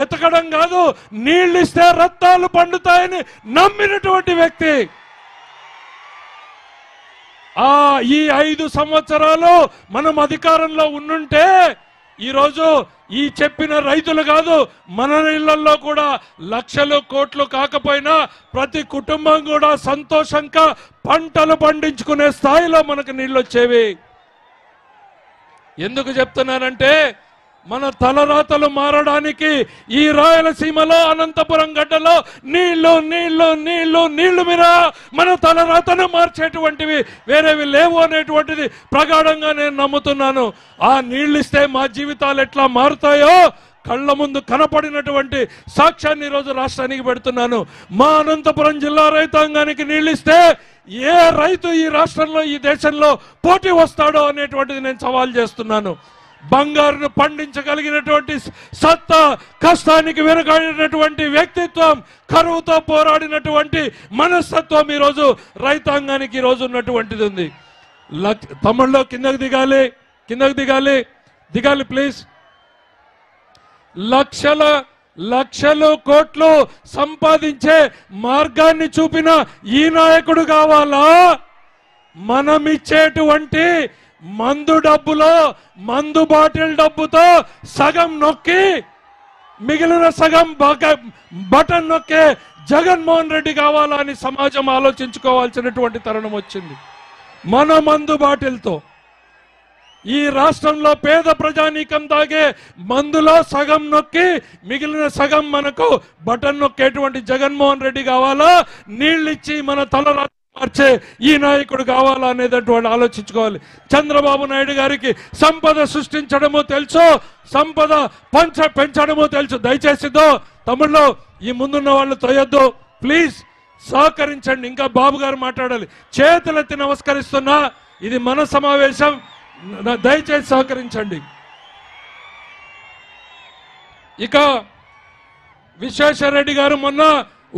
ఎతకడం కాదు, నీళ్ళు ఇస్తే రక్తాలు పండుతాయని నమ్మినటువంటి వ్యక్తి. ఈ 5 సంవత్సరాలు మనం అధికారంలో ఉండుంటే ఈరోజు ఈ చెప్పిన రైతులు కాదు, మన ఇళ్లలో కూడా లక్షలు కోట్లు కాకపోయినా ప్రతి కుటుంబం కూడా సంతోషంగా పంటలు పండించుకునే స్థాయిలో మనకు నీళ్ళు వచ్చేవి. ఎందుకు చెప్తున్నానంటే మన తలరాతలు మారడానికి ఈ రాయలసీమలో అనంతపురం గడ్డలో నీళ్లు నీళ్లు నీళ్లు నీళ్లు మీద మన తలరాతను మార్చేటువంటివి వేరేవి లేవు అనేటువంటిది ప్రగాఢంగా నేను నమ్ముతున్నాను. ఆ నీళ్లు ఇస్తే మా జీవితాలు ఎట్లా మారుతాయో కళ్ళ ముందు కనపడినటువంటి సాక్ష్యాన్ని ఈరోజు రాష్ట్రానికి పెడుతున్నాను. మా అనంతపురం జిల్లా రైతాంగానికి నీళ్ళు ఇస్తే ఏ రైతు ఈ రాష్ట్రంలో ఈ దేశంలో పోటీ వస్తాడో అనేటువంటిది నేను సవాల్ చేస్తున్నాను. బంగారును పండించగలిగినటువంటి సత్తా, కష్టానికి వెనుకాడినటువంటి వ్యక్తిత్వం, కరువుతో పోరాడినటువంటి మనస్తత్వం ఈరోజు రైతాంగానికి ఈరోజు ఉన్నటువంటిది ఉంది. తమిళలో కిందకు దిగాలి ప్లీజ్. లక్షలు కోట్లు సంపాదించే మార్గాన్ని చూపిన ఈ నాయకుడు కావాలా? మనమిచ్చేటువంటి మందు డబ్బులో, మందు బాటిల్ డబ్బుతో సగం నొక్కి మిగిలిన సగం బటన్ నొక్కే జగన్మోహన్ రెడ్డి కావాలా అని సమాజం ఆలోచించుకోవాల్సినటువంటి తరుణం వచ్చింది. మన మందు బాటిల్తో ఈ రాష్ట్రంలో పేద ప్రజానీకం తాగే మందులో సగం నొక్కి మిగిలిన సగం మనకు బటన్ నొక్కేటువంటి జగన్మోహన్ రెడ్డి కావాలా? నీళ్ళిచ్చి మన తల మార్చే ఈ నాయకుడు కావాలా అనేటటువంటి ఆలోచించుకోవాలి. చంద్రబాబు నాయుడు గారికి సంపద సృష్టించడమో తెలుసు, సంపద పెంచడమో తెలుసు. దయచేసిదో తమిళ్లో ఈ ముందున్న వాళ్ళు తొయ్యొద్దు ప్లీజ్, సహకరించండి. ఇంకా బాబు గారు మాట్లాడాలి. చేతులెత్తి నమస్కరిస్తున్నా, ఇది మన సమావేశం, దయచేసి సహకరించండి. ఇక విశ్వేశ్వరరెడ్డి గారు మొన్న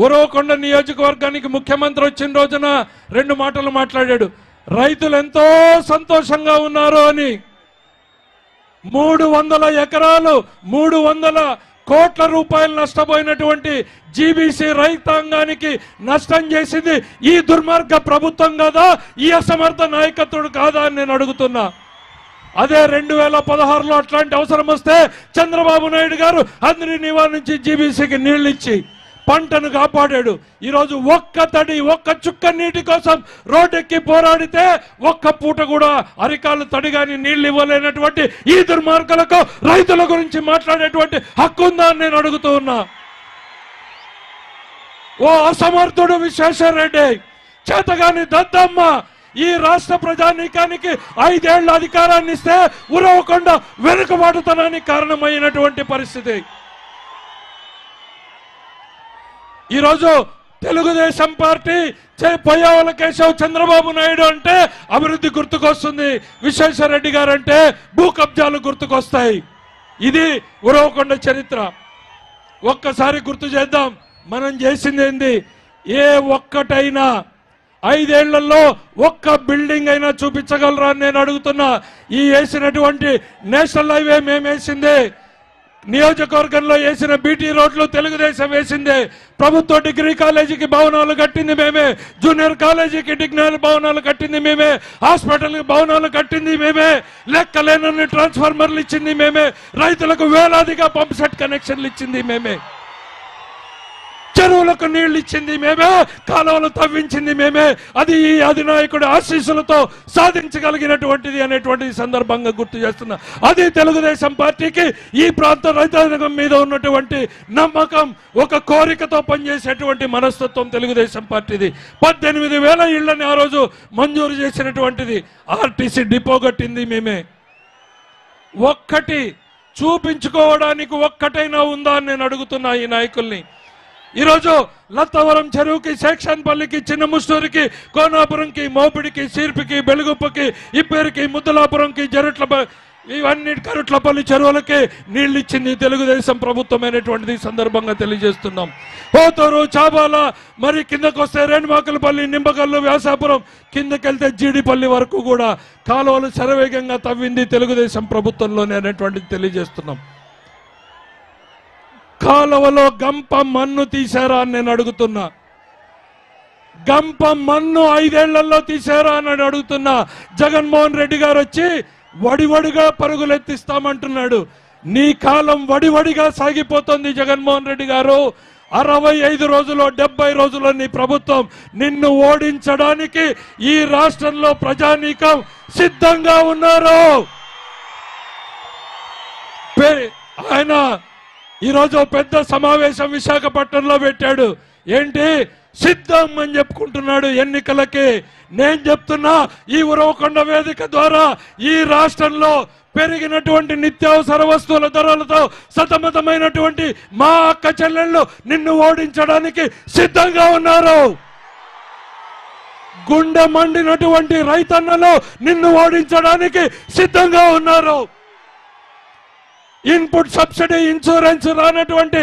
ఉరవకొండ నియోజకవర్గానికి ముఖ్యమంత్రి వచ్చిన రోజున 2 మాటలు మాట్లాడాడు. రైతులు ఎంతో సంతోషంగా ఉన్నారు అని. 300 ఎకరాలు 300 కోట్ల రూపాయలు నష్టపోయినటువంటి జీబీసీ రైతాంగానికి నష్టం చేసింది ఈ దుర్మార్గ ప్రభుత్వం కాదా, ఈ అసమర్థ నాయకత్వుడు కాదా అని నేను అడుగుతున్నా. అదే 2016లో అట్లాంటి అవసరం వస్తే చంద్రబాబు నాయుడు గారు అందరి నివారణ నుంచి జీబీసీకి నీళ్లు ఇచ్చి పంటను కాపాడాడు. ఈరోజు ఒక్క చుక్క నీటి కోసం రోడ్డెక్కి పోరాడితే ఒక్క పూట కూడా అరికాలు తడిగాని నీళ్లు ఇవ్వలేనటువంటి ఈ దుర్మార్గులకు రైతుల గురించి మాట్లాడేటువంటి హక్కు ఉందా అని నేను అడుగుతూ ఉన్నా. ఓ అసమర్థుడు విశ్వేశ్వరరెడ్డి, చేతగాని దద్దమ్మ ఈ రాష్ట్ర ప్రజానీకానికి 5 ఏళ్ల అధికారాన్ని ఇస్తే ఉరవకొండ వెనుకబాటుతనానికి కారణమైనటువంటి పరిస్థితి. ఈరోజు తెలుగుదేశం పార్టీ పొయ్యవల కేశవ్ చంద్రబాబు నాయుడు అంటే అభివృద్ధి గుర్తుకొస్తుంది, విశ్వేశ్వరరెడ్డి గారు అంటే భూ కబ్జాలు గుర్తుకొస్తాయి. ఇది ఉరవకొండ చరిత్ర. ఒక్కసారి గుర్తు చేద్దాం, మనం చేసింది ఏంది? ఏ ఒక్కటైనా 5 ఏళ్లలో ఒక్క బిల్డింగ్ అయినా చూపించగలరా అని నేను అడుగుతున్నా. ఈ వేసినటువంటి నేషనల్ హైవే మేము వేసిందే, నియోజకవర్గంలో వేసిన బీటీ రోడ్లు తెలుగుదేశం వేసిందే, ప్రభుత్వ డిగ్రీ కాలేజీకి భవనాలు కట్టింది మేమే, జూనియర్ కాలేజీకి డిగ్రీ భవనాలు కట్టింది మేమే, హాస్పిటల్కి భవనాలు కట్టింది మేమే, లెక్కలేనన్ని ట్రాన్స్ఫార్మర్లు ఇచ్చింది మేమే, రైతులకు వేలాదిగా పంప్ సెట్ కనెక్షన్లు ఇచ్చింది మేమే, చెరువులకు నీళ్లు ఇచ్చింది మేమే, కాలువలు తవ్వించింది మేమే. అది ఈ అధినాయకుడి ఆశీస్సులతో సాధించగలిగినటువంటిది అనేటువంటి సందర్భంగా గుర్తు చేస్తున్నా. అది తెలుగుదేశం పార్టీకి ఈ ప్రాంత రైతాంగం మీద ఉన్నటువంటి నమ్మకం, ఒక కోరికతో పనిచేసేటువంటి మనస్తత్వం తెలుగుదేశం పార్టీది. 18,000 ఇళ్లని ఆ రోజు మంజూరు చేసినటువంటిది. ఆర్టీసీ డిపో కట్టింది మేమే. ఒక్కటి చూపించుకోవడానికి ఒక్కటైనా ఉందా అని నేను అడుగుతున్నా ఈ నాయకుల్ని. ఈరోజు లత్తవరం చెరువుకి, శేక్షన్పల్లికి, చిన్న ముస్తూరికి, కోనాపురంకి, మోపిడికి, సీర్పికి, బెలుగుప్పకి, ఇప్పేరికి, ముద్దలాపురంకి, ఇవన్నీ కరుట్లపల్లి చెరువులకి నీళ్లు ఇచ్చింది తెలుగుదేశం ప్రభుత్వమైనటువంటిది సందర్భంగా తెలియజేస్తున్నాం. పోతూరు, చాబాల, మరి కిందకు వస్తే రేణుమాకులపల్లి, నింబకల్లు, వ్యాసాపురం, కిందకెళ్తే జీడిపల్లి వరకు కూడా కాలువలు శరవేగంగా తవ్వింది తెలుగుదేశం ప్రభుత్వంలోనే అనేటువంటిది తెలియజేస్తున్నాం. కాలువలో గంప మన్ను తీశారా అని నేను అడుగుతున్నా. గంప మన్ను 5 ఏళ్లలో తీశారా అని అడుగుతున్నా. జగన్మోహన్ రెడ్డి గారు వచ్చి వడివడిగా పరుగులెత్తిస్తామంటున్నాడు. నీ కాలం వడివడిగా సాగిపోతుంది జగన్మోహన్ రెడ్డి గారు. 65 రోజులు 70 రోజుల్లో నీ ప్రభుత్వం నిన్ను ఓడించడానికి ఈ రాష్ట్రంలో ప్రజానీకం సిద్ధంగా ఉన్నారు. ఆయన ఈరోజు పెద్ద సమావేశం విశాఖపట్నంలో పెట్టాడు. ఏంటి సిద్ధం అని చెప్పుకుంటున్నాడు ఎన్నికలకి. నేను చెప్తున్నా, ఈ ఉరవకొండ వేదిక ద్వారా ఈ రాష్ట్రంలో పెరిగినటువంటి నిత్యావసర వస్తువుల ధరలతో సతమతమైనటువంటి మా అక్క చెల్లెళ్ళు నిన్ను ఓడించడానికి సిద్ధంగా ఉన్నారు. గుండె మండినటువంటి రైతన్నలు నిన్ను ఓడించడానికి సిద్ధంగా ఉన్నారు. ఇన్పుట్ సబ్సిడీ ఇన్సూరెన్స్ రానటువంటి